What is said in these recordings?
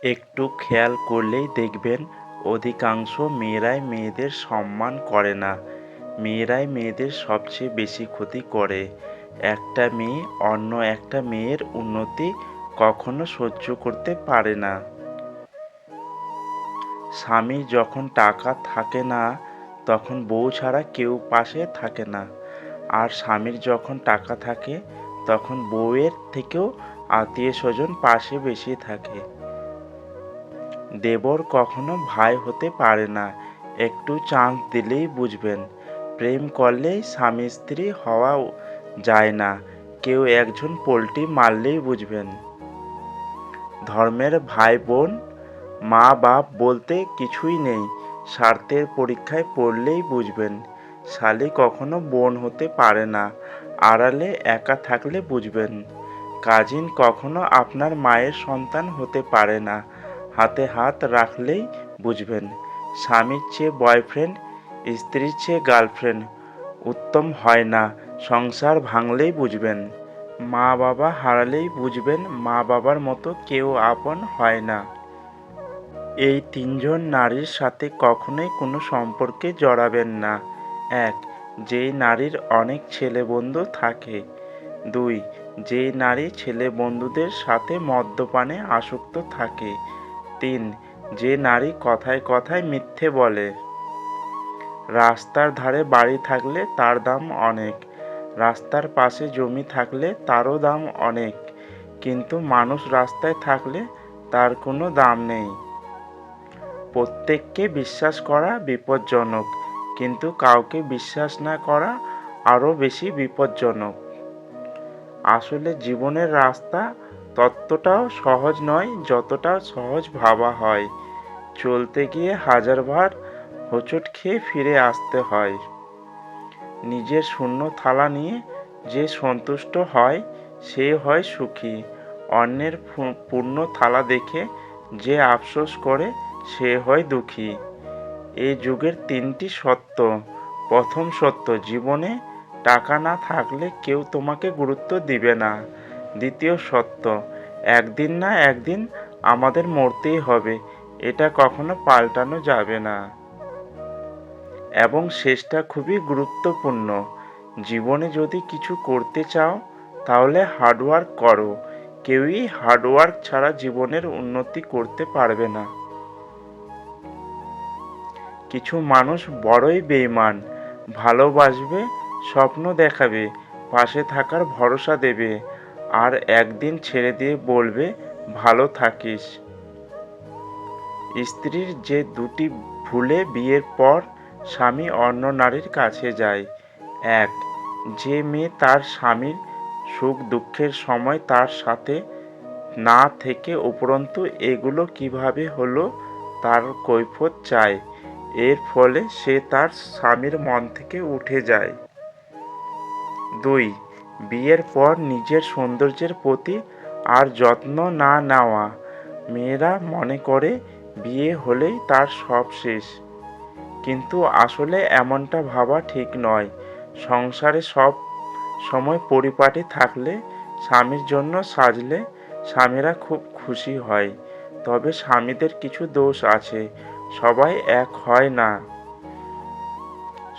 একটু খেয়াল করলেই দেখবেন অধিকাংশ মেয়েরাই মেয়েদের সম্মান করে না। মেয়েরাই মেয়েদের সবচেয়ে বেশি ক্ষতি করে। একটা মেয়ে অন্য একটা মেয়ের উন্নতি কখনো সহ্য করতে পারে না। স্বামীর যখন টাকা থাকে না তখন বউ ছাড়া কেউ পাশে থাকে না। আর স্বামীর যখন টাকা থাকে তখন বউয়ের থেকেও আত্মীয় স্বজন পাশে বেশি থাকে। দেবর কখনো ভাই হতে পারে না। একটু চান্স দিলেই বুঝবেন। প্রেম করলেই স্বামী স্ত্রী হওয়া যায় না। কেউ একজন পোল্টি মারলেই বুঝবেন। ধর্মের ভাই বোন মা বাপ বলতে কিছুই নেই। স্বার্থের পরীক্ষায় পড়লেই বুঝবেন। শালি কখনো বোন হতে পারে না। আড়ালে একা থাকলে বুঝবেন। কাজিন কখনো আপনার মায়ের সন্তান হতে পারে না। হাতে হাত রাখলেই বুঝবেন। স্বামীর চেয়ে বয়ফ্রেন্ড, স্ত্রীর চেয়ে গার্লফ্রেন্ড উত্তম হয় না। সংসার ভাঙলেই বুঝবেন। মা বাবা হারালেই বুঝবেন মা বাবার মতো কেউ আপন হয় না। এই তিনজন নারীর সাথে কখনোই কোনো সম্পর্কে জড়াবেন না। ১. যেই নারীর অনেক ছেলে বন্ধু থাকে। ২. যেই নারী ছেলে বন্ধুদের সাথে মদ্যপানে আসক্ত থাকে। ৩. যে নারী কথায় কথায় মিথ্যে বলে। রাস্তার ধারে বাড়ি থাকলে তার দাম অনেক। রাস্তার পাশে জমি থাকলে তারও দাম অনেক। কিন্তু মানুষ রাস্তায় থাকলে তার কোনো দাম নেই। প্রত্যেককে বিশ্বাস করা বিপজ্জনক, কিন্তু কাউকে বিশ্বাস না করা আরও বেশি বিপজ্জনক। আসলে জীবনের রাস্তা ততটাও সহজ নয় যতটা সহজ ভাবা হয়। চলতে গিয়ে হাজারবার হোঁচট খেয়ে ফিরে আসতে হয়। নিজের শূন্য থালা নিয়ে যে সন্তুষ্ট হয় সে হয় সুখী। অন্যের পূর্ণ থালা দেখে যে আফসোস করে সে হয় দুঃখী। এই যুগের তিনটি সত্য। প্রথম সত্য, জীবনে টাকা না থাকলে কেউ তোমাকে গুরুত্ব দিবে না। দ্বিতীয় সত্য, একদিন না একদিন আমাদের মরতেই হবে, এটা কখনো পাল্টানো যাবে না। এবং শেষটা খুবই গুরুত্বপূর্ণ, জীবনে যদি কিছু করতে চাও তাহলে হার্ডওয়ার্ক করো। কেউই হার্ডওয়ার্ক ছাড়া জীবনের উন্নতি করতে পারবে না। কিছু মানুষ বড়ই বেঈমান। ভালোবাসবে, স্বপ্ন দেখাবে, পাশে থাকার ভরসা দেবে, আর একদিন ছেড়ে দিয়ে বলবে ভালো থাকিস। স্ত্রীর যে দুটি ভুলে বিয়ের পর স্বামী অন্য নারীর কাছে যায়। ১. যে মেয়ে তার স্বামীর সুখ দুঃখের সময় তার সাথে না থেকে উপরন্তু এগুলো কিভাবে হলো তার কৈফিয়ত চায়। এর ফলে সে তার স্বামীর মন থেকে উঠে যায়। ২. বিয়ের পর নিজের সৌন্দর্যের প্রতি আর যত্ন না নেওয়া। মেয়েরা মনে করে বিয়ে হলেই তার সব শেষ। কিন্তু আসলে এমনটা ভাবা ঠিক নয়। সংসারে সব সময় পরিপাটি থাকলে, স্বামীর জন্য সাজলে স্বামীরা খুব খুশি হয়। তবে স্বামীদের কিছু দোষ আছে, সবাই এক হয় না।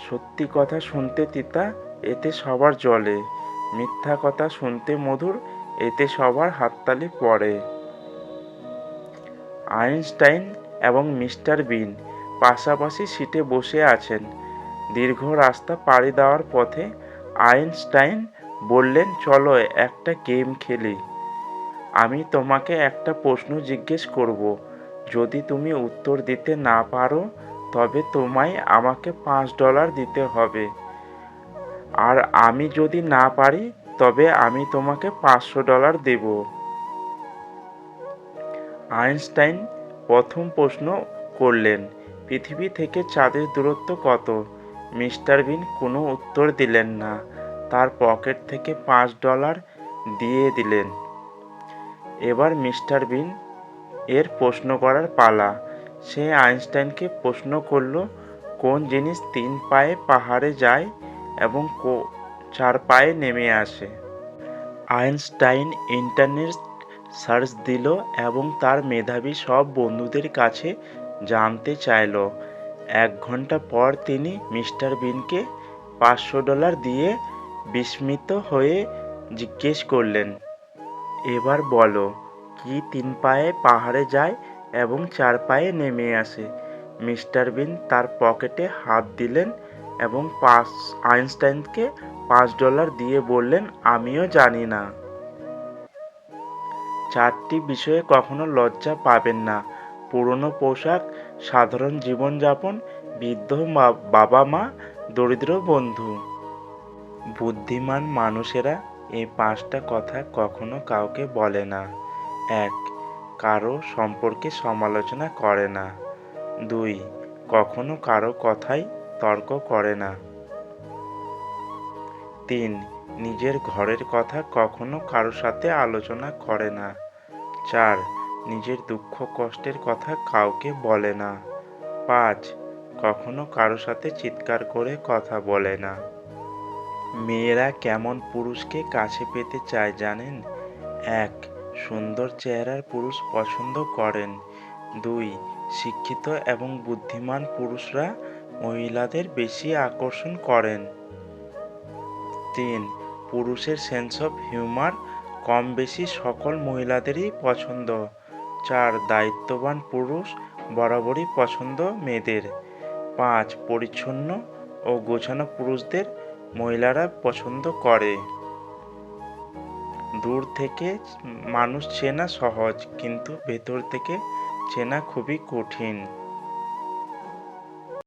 সত্যি কথা শুনতে তিতা, এতে সবার জ্বলে। মিথ্যা কথা শুনতে মধুর, এতে সবার হাততালি পড়ে। আইনস্টাইন এবং মিস্টার বিন পাশাপাশি সিটে বসে আছেন। দীর্ঘ রাস্তা পাড়ি দেওয়ার পথে আইনস্টাইন বললেন, চলো একটা গেম খেলি। আমি তোমাকে একটা প্রশ্ন জিজ্ঞেস করব। যদি তুমি উত্তর দিতে না পারো তবে তোমায় আমাকে $5 দিতে হবে। আর আমি যদি না পারি তবে আমি তোমাকে $500 দেব। আইনস্টাইন প্রথম প্রশ্ন করলেন, পৃথিবী থেকে চাঁদের দূরত্ব কত? মিস্টার বিন কোনো উত্তর দিলেন না। তার পকেট থেকে $5 দিয়ে দিলেন। এবার মিস্টার বিন এর প্রশ্ন করার পালা। সে আইনস্টাইনকে প্রশ্ন করল, কোন জিনিস 3 পায়ে পাহাড়ে যায় এবং 4 পায়ে নেমে আসে? আইনস্টাইন ইন্টারনেট সার্চ দিল এবং তার মেধাবী সব বন্ধুদের কাছে জানতে চাইল। 1 ঘন্টা পর তিনি মিস্টার বিনকে $500 দিয়ে বিস্মিত হয়ে জিজ্ঞেস করলেন, এবার বলো, কি 3 পায়ে পাহাড়ে যায় এবং 4 পায়ে নেমে আসে? মিস্টার বিন তার পকেটে হাত দিলেন এবং আইনস্টাইনকে $5 দিয়ে বললেন, আমিও জানি না। 4টি বিষয়ে কখনো লজ্জা পাবেন না: পুরনো পোশাক, সাধারণ জীবনযাপন, বৃদ্ধ বাবা মা, দরিদ্র বন্ধু। বুদ্ধিমান মানুষেরা এই 5টা কথা কখনো কাউকে বলে না। 1. কারো সম্পর্কে সমালোচনা করে না। 2. কখনো কারো কথায় তর্ক করে না। 3. নিজের ঘরের কথা কখনো কারো সাথে আলোচনা করে না। 4. নিজের দুঃখ কষ্টের কথা কাউকে বলে না। 5. কখনো কারো সাথে চিৎকার করে কথা বলে না। মেয়েরা কেমন পুরুষকে কাছে পেতে চায় জানেন? 1. সুন্দর চেহারার পুরুষ পছন্দ করেন। 2. শিক্ষিত এবং বুদ্ধিমান পুরুষরা মহিলাদের বেশি আকর্ষণ করেন। 3. পুরুষের সেন্স অফ হিউমার কম বেশি সকল মহিলাদেরই পছন্দ। 4. দায়িত্ববান পুরুষ বরাবরই পছন্দ মেয়েদের। 5. পরিচ্ছন্ন ও গোছানো পুরুষদের মহিলারা পছন্দ করে। দূর থেকে মানুষ চেনা সহজ, কিন্তু ভেতর থেকে চেনা খুবই কঠিন।